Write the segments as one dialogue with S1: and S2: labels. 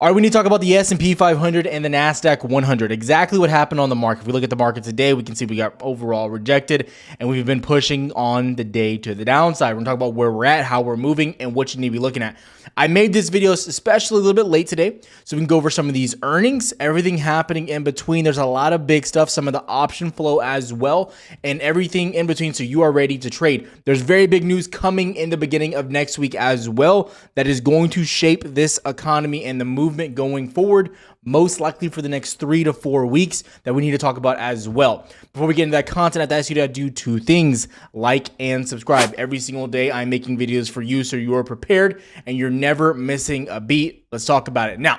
S1: All right, we need to talk about the SP 500 and the Nasdaq 100. Exactly what happened on the market. If we look at the market today, we can see we got overall rejected, and we've been pushing on the day to the downside. We're going to talk about where we're at, how we're moving, and what you need to be looking at. I made this video especially a little bit late today, so we can go over some of these earnings, everything happening in between. There's a lot of big stuff, some of the option flow as well, and everything in between, so you are ready to trade. There's very big news coming in the beginning of next week as well that is going to shape this economy and the movement going forward, most likely for the next 3 to 4 weeks, that we need to talk about as well. Before we get into that content, I ask you to do two things: like and subscribe. Every single day I'm making videos for you so you are prepared and you're never missing a beat. Let's talk about it. Now,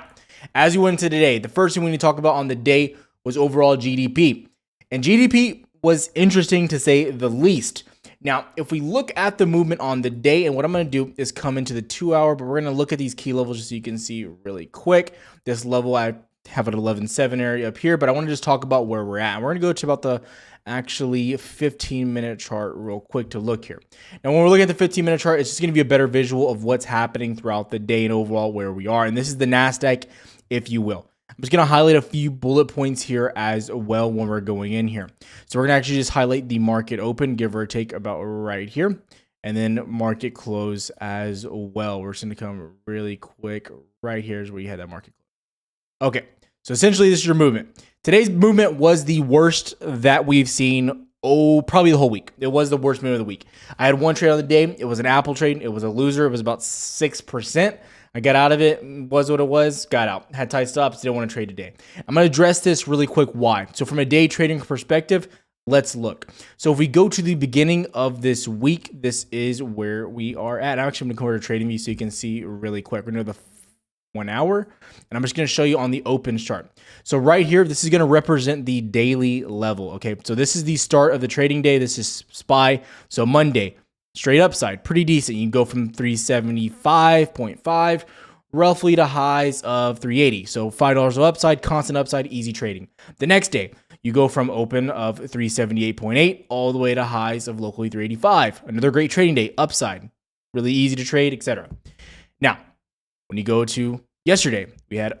S1: as we went into today, the first thing we need to talk about on the day was overall GDP. And GDP was interesting to say the least. Now, if we look at the movement on the day, and what I'm going to do is come into the 2 hour, but we're going to look at these key levels just so you can see really quick. This level I have at 11.7 area up here, but I want to just talk about where we're at. And we're going to go to about the actually 15-minute chart real quick to look here. Now, when we're looking at the 15-minute chart, it's just going to be a better visual of what's happening throughout the day and overall where we are. And this is the Nasdaq, if you will. I'm just going to highlight a few bullet points here as well when we're going in here. So we're going to actually just highlight the market open, give or take about right here, and then market close as well. We're just going to come really quick. Right here is where you had that market close. Okay, so essentially this is your movement. Today's movement was the worst that we've seen, probably the whole week. It was the worst movement of the week. I had one trade on the day. It was an Apple trade. It was a loser. It was about 6%. I got out of it, was what it was, got out. Had tight stops, didn't want to trade today. I'm going to address this really quick why. So from a day trading perspective, let's look. So if we go to the beginning of this week, this is where we are at. I'm actually going to come over to trading view so you can see really quick. We're going to the 1 hour, and I'm just going to show you on the open chart. So right here, this is going to represent the daily level. Okay, so this is the start of the trading day. This is SPY. So Monday, straight upside, pretty decent. You can go from 375.5 roughly to highs of 380. So $5 of upside, constant upside, easy trading. The next day, you go from open of 378.8 all the way to highs of locally 385. Another great trading day, upside, really easy to trade, etc. Now, when you go to yesterday, we had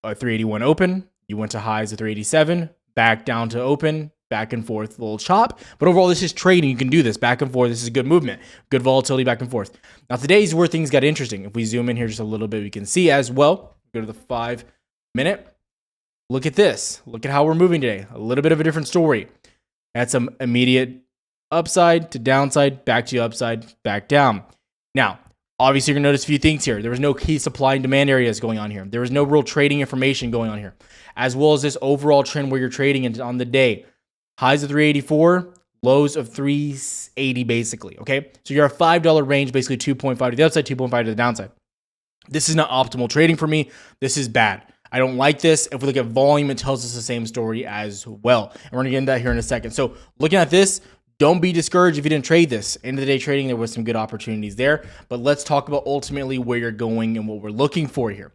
S1: a 381 open. You went to highs of 387, back down to open, back and forth, a little chop. But overall, this is trading. You can do this back and forth. This is good movement, good volatility back and forth. Now, today's where things got interesting. If we zoom in here just a little bit, we can see as well. Go to the 5-minute. Look at this. Look at how we're moving today. A little bit of a different story. Had some immediate upside to downside, back to upside, back down. Now, obviously, you're going to notice a few things here. There was no key supply and demand areas going on here. There was no real trading information going on here, as well as this overall trend where you're trading on the day. Highs of 384, lows of 380 basically, okay? So you're a $5 range, basically 2.5 to the upside, 2.5 to the downside. This is not optimal trading for me. This is bad. I don't like this. If we look at volume, it tells us the same story as well. And we're going to get into that here in a second. So looking at this, don't be discouraged if you didn't trade this. End of the day trading, there was some good opportunities there. But let's talk about ultimately where you're going and what we're looking for here.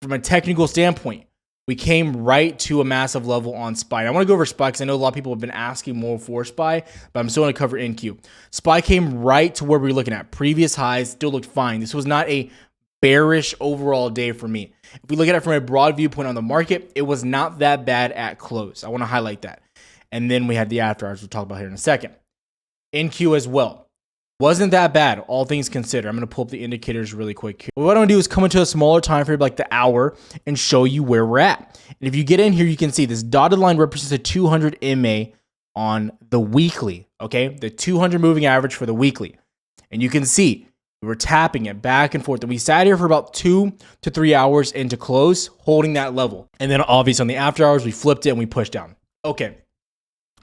S1: From a technical standpoint, we came right to a massive level on SPY. I want to go over SPY because I know a lot of people have been asking more for SPY, but I'm still going to cover NQ. SPY came right to where we were looking at. Previous highs still looked fine. This was not a bearish overall day for me. If we look at it from a broad viewpoint on the market, it was not that bad at close. I want to highlight that. And then we had the after hours we'll talk about here in a second. NQ as well. Wasn't that bad, all things considered. I'm going to pull up the indicators really quick here. What I'm going to do is come into a smaller time frame, like the hour, and show you where we're at. And if you get in here, you can see this dotted line represents a 200 MA on the weekly, okay? The 200 moving average for the weekly. And you can see we were tapping it back and forth. And we sat here for about 2 to 3 hours into close, holding that level. And then obviously on the after hours, we flipped it and we pushed down. Okay,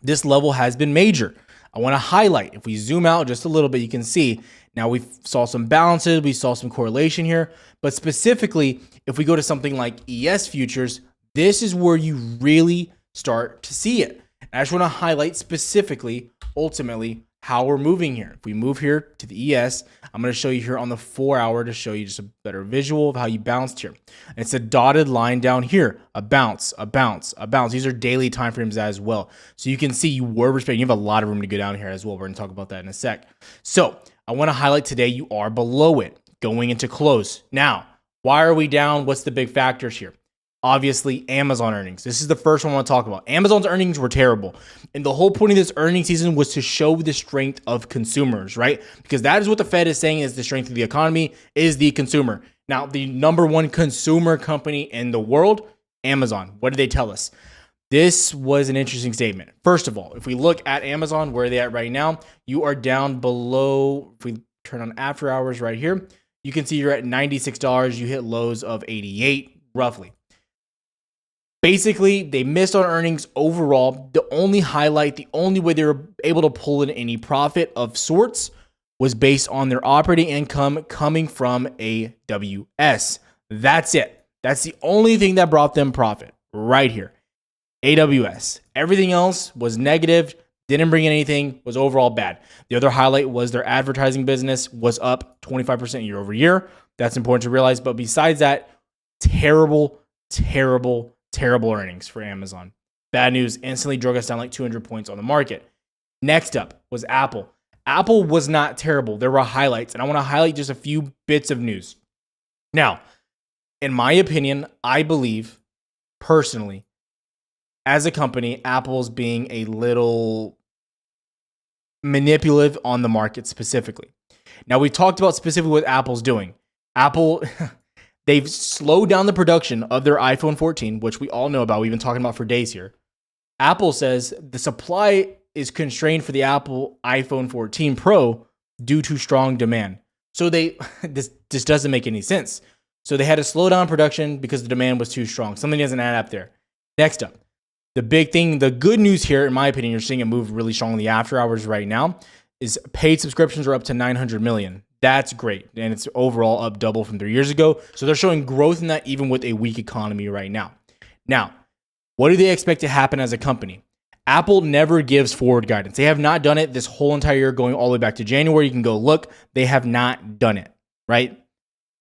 S1: this level has been major. I want to highlight, if we zoom out just a little bit, you can see now we saw some balances, we saw some correlation here, but specifically, if we go to something like ES futures, this is where you really start to see it. And I just want to highlight specifically, ultimately, how we're moving here. If we move here to the ES, I'm going to show you here on the 4 hour to show you just a better visual of how you bounced here. And it's a dotted line down here, a bounce, a bounce, a bounce. These are daily timeframes as well. So you can see you were respecting. You have a lot of room to go down here as well. We're going to talk about that in a sec. So I want to highlight today you are below it going into close. Now, Why are we down? What's the big factors here? Obviously, Amazon earnings. This is the first one I want to talk about. Amazon's earnings were terrible. And the whole point of this earnings season was to show the strength of consumers, right? Because that is what the Fed is saying is the strength of the economy is the consumer. Now, the number one consumer company in the world, Amazon. What did they tell us? This was an interesting statement. First of all, if we look at Amazon, where are they at right now? You are down below, if we turn on after hours right here, you can see you're at $96. You hit lows of 88 roughly. Basically, they missed on earnings overall. The only highlight, the only way they were able to pull in any profit of sorts was based on their operating income coming from AWS. That's it. That's the only thing that brought them profit right here. AWS. Everything else was negative, didn't bring in anything, was overall bad. The other highlight was their advertising business was up 25% year over year. That's important to realize. But besides that, terrible earnings for Amazon. Bad news instantly drug us down like 200 points on the market. Next up was Apple. Apple was not terrible. There were highlights, and I want to highlight just a few bits of news. Now, in my opinion, I believe personally, as a company, Apple's being a little manipulative on the market specifically. Now, we talked about specifically what Apple's doing. Apple, they've slowed down the production of their iPhone 14, which we all know about. We've been talking about for days here. Apple says the supply is constrained for the Apple iPhone 14 Pro due to strong demand. So this doesn't make any sense. So they had to slow down production because the demand was too strong. Something doesn't add up there. Next up, the big thing, the good news here, in my opinion, you're seeing it move really strong in the after hours right now, is paid subscriptions are up to 900 million. That's great. And it's overall up double from 3 years ago. So they're showing growth in that even with a weak economy right now. Now, what do they expect to happen as a company? Apple never gives forward guidance. They have not done it this whole entire year going all the way back to January. You can go look. They have not done it, right?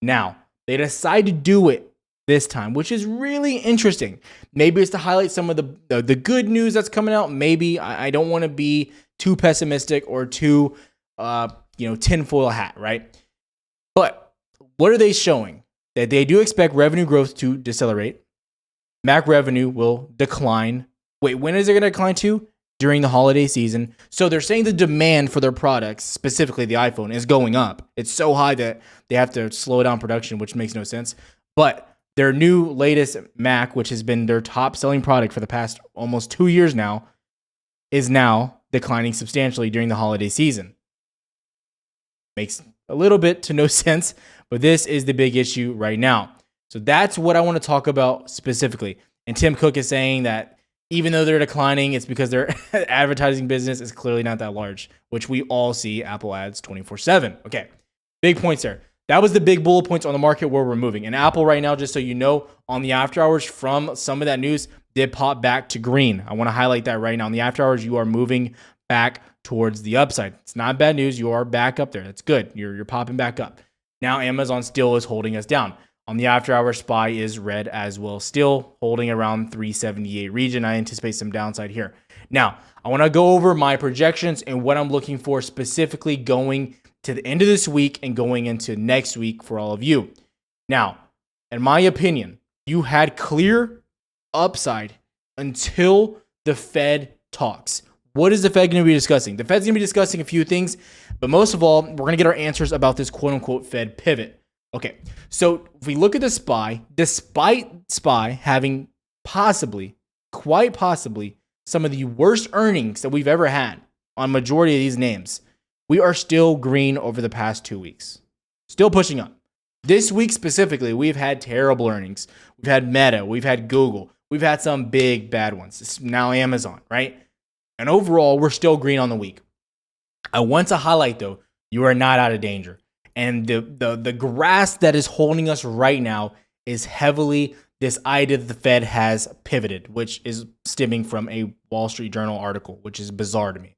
S1: Now, they decide to do it this time, which is really interesting. Maybe it's to highlight some of the good news that's coming out. Maybe I don't want to be too pessimistic or too tinfoil hat, right? But what are they showing? That they do expect revenue growth to decelerate. Mac revenue will decline. Wait, when is it going to decline to? During the holiday season. So they're saying the demand for their products, specifically the iPhone, is going up. It's so high that they have to slow down production, which makes no sense. But their new latest Mac, which has been their top selling product for the past almost 2 years now, is now declining substantially during the holiday season. Makes a little bit to no sense, but this is the big issue right now. So that's what I want to talk about specifically. And Tim Cook is saying that even though they're declining, it's because their advertising business is clearly not that large, which we all see Apple ads 24/7. Okay, big points there. That was the big bullet points on the market where we're moving. And Apple right now, just so you know, on the after hours from some of that news, did pop back to green. I want to highlight that right now. On the after hours, you are moving back towards the upside. It's not bad news. You are back up there. That's good. You're popping back up. Now Amazon still is holding us down. On the after hour, SPY is red as well, still holding around 378 region. I anticipate some downside here. Now, I want to go over my projections and what I'm looking for specifically going to the end of this week and going into next week for all of you. Now, in my opinion, you had clear upside until the Fed talks. What is the Fed going to be discussing? The Fed's going to be discussing a few things, but most of all, we're going to get our answers about this quote-unquote Fed pivot. Okay, so if we look at the SPY, despite SPY having quite possibly, some of the worst earnings that we've ever had on majority of these names, we are still green over the past 2 weeks. Still pushing up. This week specifically, we've had terrible earnings. We've had Meta, we've had Google, we've had some big bad ones. It's now Amazon, right? And overall, we're still green on the week. I want to highlight though, you are not out of danger. And the grass that is holding us right now is heavily this idea that the Fed has pivoted, which is stemming from a Wall Street Journal article, which is bizarre to me.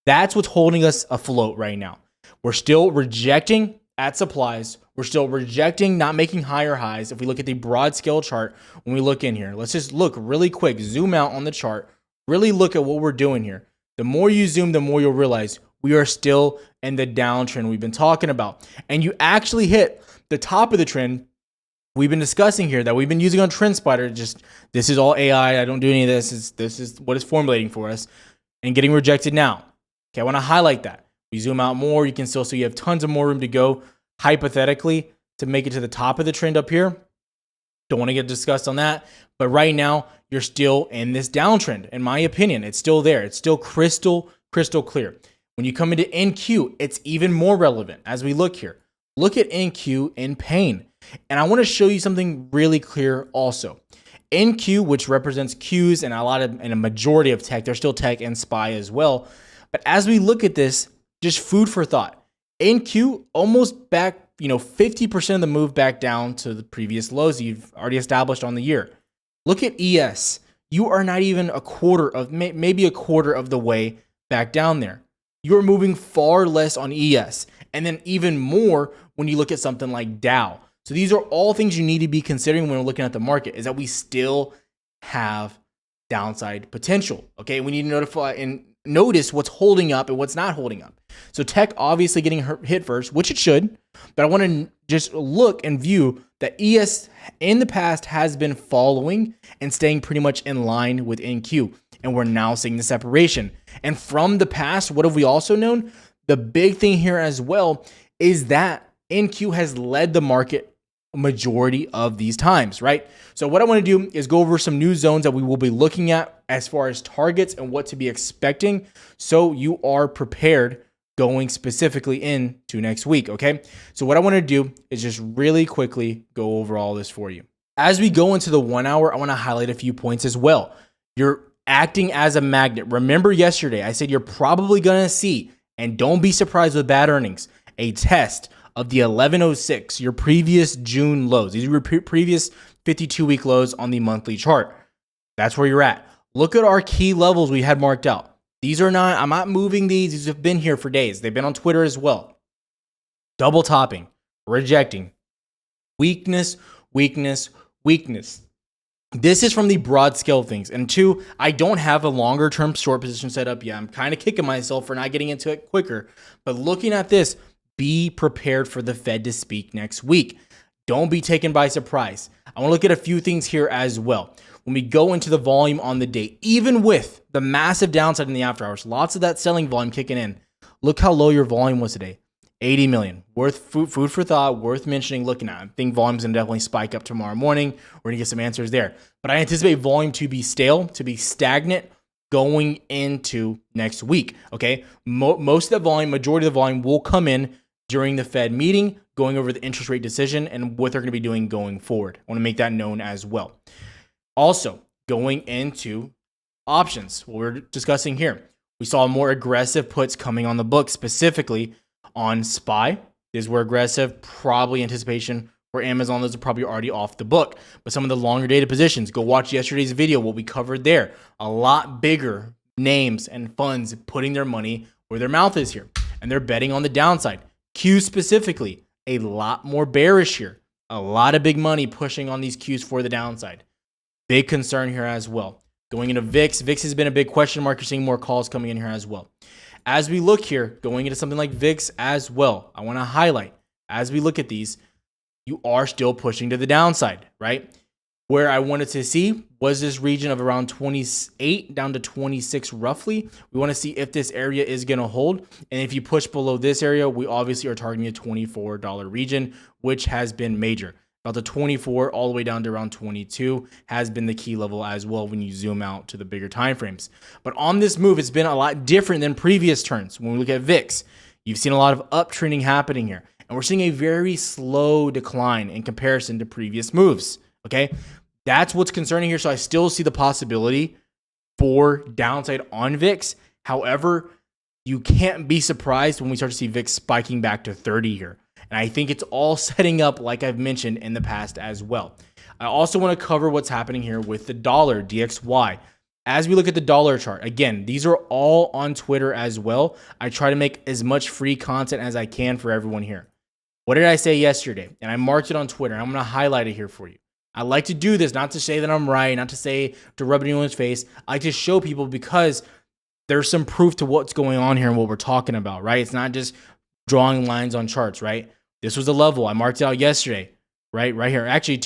S1: That's what's holding us afloat right now. We're still rejecting at supplies. We're still rejecting not making higher highs. If we look at the broad scale chart, when we look in here, let's just look really quick, zoom out on the chart, really look at what we're doing here. The more you zoom, the more you'll realize we are still in the downtrend we've been talking about. And you actually hit the top of the trend we've been discussing here that we've been using on TrendSpider. Just this is all AI. I don't do any of this. This is what it's formulating for us and getting rejected now. Okay, I want to highlight that. We zoom out more, you can still see you have tons of more room to go hypothetically to make it to the top of the trend up here. Don't want to get discussed on that, but right now you're still in this downtrend. In my opinion, it's still there. It's still crystal clear. When you come into NQ, it's even more relevant as we look here. Look at NQ in pain. And I want to show you something really clear also. NQ, which represents Qs and a majority of tech, there's still tech and SPY as well. But as we look at this, just food for thought. NQ almost back, 50% of the move back down to the previous lows you've already established on the year. Look at ES. You are not even maybe a quarter of the way back down there. You're moving far less on ES. And then even more when you look at something like Dow. So these are all things you need to be considering when we're looking at the market, is that we still have downside potential. Okay, we need to notice what's holding up and what's not holding up. So tech obviously getting hit first, which it should, but I want to just look and view that ES in the past has been following and staying pretty much in line with NQ, and we're now seeing the separation. And from the past, what have we also known? The big thing here as well is that NQ has led the market majority of these times, right? So what I want to do is go over some new zones that we will be looking at as far as targets and what to be expecting, so you are prepared going specifically into next week, okay? So what I want to do is just really quickly go over all this for you. As we go into the 1 hour, I want to highlight a few points as well. You're acting as a magnet. Remember yesterday, I said you're probably going to see, and don't be surprised with bad earnings, a test of the 1106, your previous June lows. These are your previous 52-week lows on the monthly chart. That's where you're at. Look at our key levels we had marked out. I'm not moving these. These have been here for days. They've been on Twitter as well. Double topping, rejecting, weakness. This is from the broad scale of things. And two, I don't have a longer term short position set up yet. I'm kind of kicking myself for not getting into it quicker. But looking at this, be prepared for the Fed to speak next week. Don't be taken by surprise. I want to look at a few things here as well. When we go into the volume on the day, even with the massive downside in the after hours, lots of that selling volume kicking in, look how low your volume was today. 80 million. Worth food for thought, worth mentioning, looking at. I think volume's going to definitely spike up tomorrow morning. We're going to get some answers there. But I anticipate volume to be stale, to be stagnant going into next week, okay? Most of the volume, majority of the volume will come in during the Fed meeting, going over the interest rate decision and what they're going to be doing going forward. I want to make that known as well. Also, going into options, what we're discussing here, we saw more aggressive puts coming on the book, specifically on SPY. These were aggressive, probably anticipation for Amazon. Those are probably already off the book. But some of the longer dated positions, go watch yesterday's video, what we covered there. A lot bigger names and funds putting their money where their mouth is here, and they're betting on the downside. Q specifically, a lot more bearish here. A lot of big money pushing on these Qs for the downside. Big concern here as well. Going into VIX, VIX has been a big question mark. You're seeing more calls coming in here as well. As we look here, going into something like VIX as well, I want to highlight, as we look at these, you are still pushing to the downside, right? Where I wanted to see was this region of around 28 down to 26 roughly. We want to see if this area is going to hold. And if you push below this area, we obviously are targeting a $24 region, which has been major. About the 24 all the way down to around 22 has been the key level as well when you zoom out to the bigger time frames. But on this move, it's been a lot different than previous turns. When we look at VIX, you've seen a lot of uptrending happening here. And we're seeing a very slow decline in comparison to previous moves, okay? That's what's concerning here. So I still see the possibility for downside on VIX. However, you can't be surprised when we start to see VIX spiking back to 30 here. And I think it's all setting up like I've mentioned in the past as well. I also want to cover what's happening here with the dollar, DXY. As we look at the dollar chart, again, these are all on Twitter as well. I try to make as much free content as I can for everyone here. What did I say yesterday? And I marked it on Twitter. I'm going to highlight it here for you. I like to do this, not to say that I'm right, not to say to rub anyone's face. I like to show people because there's some proof to what's going on here and what we're talking about, right? It's not just drawing lines on charts, right? This was the level. I marked it out yesterday. right here. Actually,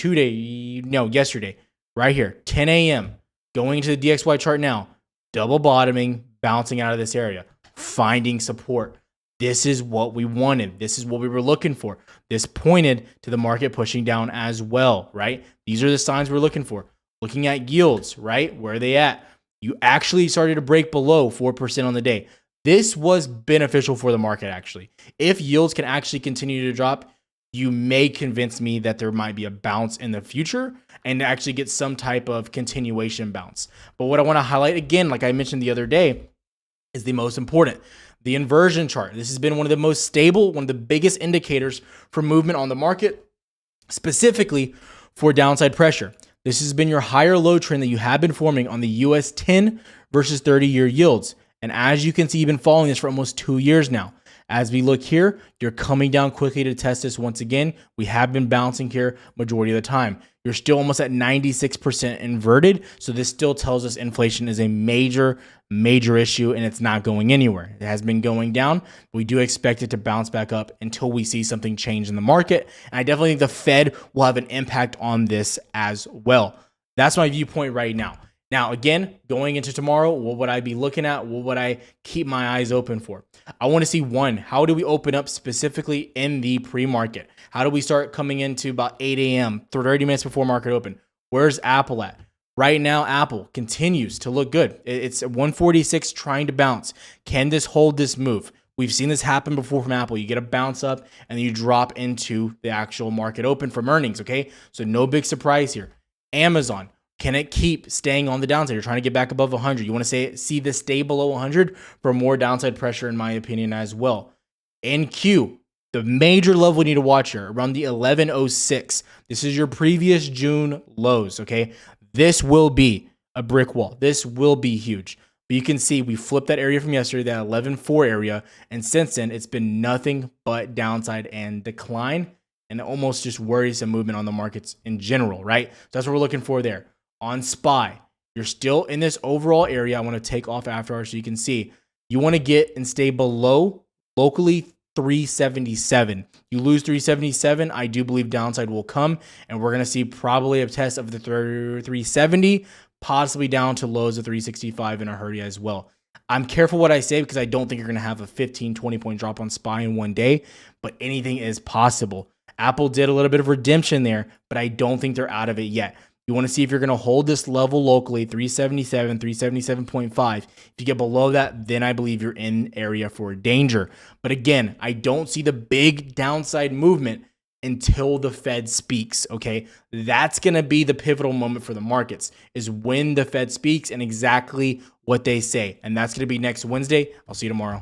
S1: yesterday, right here, 10 a.m., going into the DXY chart now, double bottoming, bouncing out of this area, finding support. This is what we wanted. This is what we were looking for. This pointed to the market pushing down as well, right? These are the signs we're looking for. Looking at yields, right? Where are they at? You actually started to break below 4% on the day. This was beneficial for the market, actually. If yields can actually continue to drop, you may convince me that there might be a bounce in the future and actually get some type of continuation bounce. But what I want to highlight again, like I mentioned the other day, is the most important. The inversion chart. This has been one of the most stable, one of the biggest indicators for movement on the market, specifically for downside pressure. This has been your higher low trend that you have been forming on the US 10 versus 30-year yields. And as you can see, you've been following this for almost 2 years now. As we look here, you're coming down quickly to test this once again. We have been bouncing here majority of the time. You're still almost at 96% inverted. So this still tells us inflation is a major issue and it's not going anywhere. It has been going down. We do expect it to bounce back up until we see something change in the market. And I definitely think the Fed will have an impact on this as well. That's my viewpoint right now. Now, again, going into tomorrow, what would I be looking at? What would I keep my eyes open for? I want to see, one, how do we open up specifically in the pre-market? How do we start coming into about 8 a.m., 30 minutes before market open? Where's Apple at? Right now, Apple continues to look good. It's 146 trying to bounce. Can this hold this move? We've seen this happen before from Apple. You get a bounce up and then you drop into the actual market open from earnings, okay? So no big surprise here. Amazon. Can it keep staying on the downside? You're trying to get back above 100. You want to see this stay below 100 for more downside pressure, in my opinion, as well. NQ, the major level we need to watch here, around the 1106. This is your previous June lows, okay? This will be a brick wall. This will be huge. But you can see we flipped that area from yesterday, that 11.4 area, and since then, it's been nothing but downside and decline, and almost just worrisome movement on the markets in general, right? So that's what we're looking for there. On SPY, you're still in this overall area. I want to take off after hours so you can see. You want to get and stay below locally 377. You lose 377, I do believe downside will come, and we're going to see probably a test of the 370, possibly down to lows of 365 in a hurry as well. I'm careful what I say because I don't think you're going to have a 15, 20 point drop on SPY in one day, but anything is possible. Apple did a little bit of redemption there, but I don't think they're out of it yet. You want to see if you're going to hold this level locally, 377, 377.5. If you get below that, then I believe you're in area for danger. But again, I don't see the big downside movement until the Fed speaks, okay? That's going to be the pivotal moment for the markets, is when the Fed speaks and exactly what they say. And that's going to be next Wednesday. I'll see you tomorrow.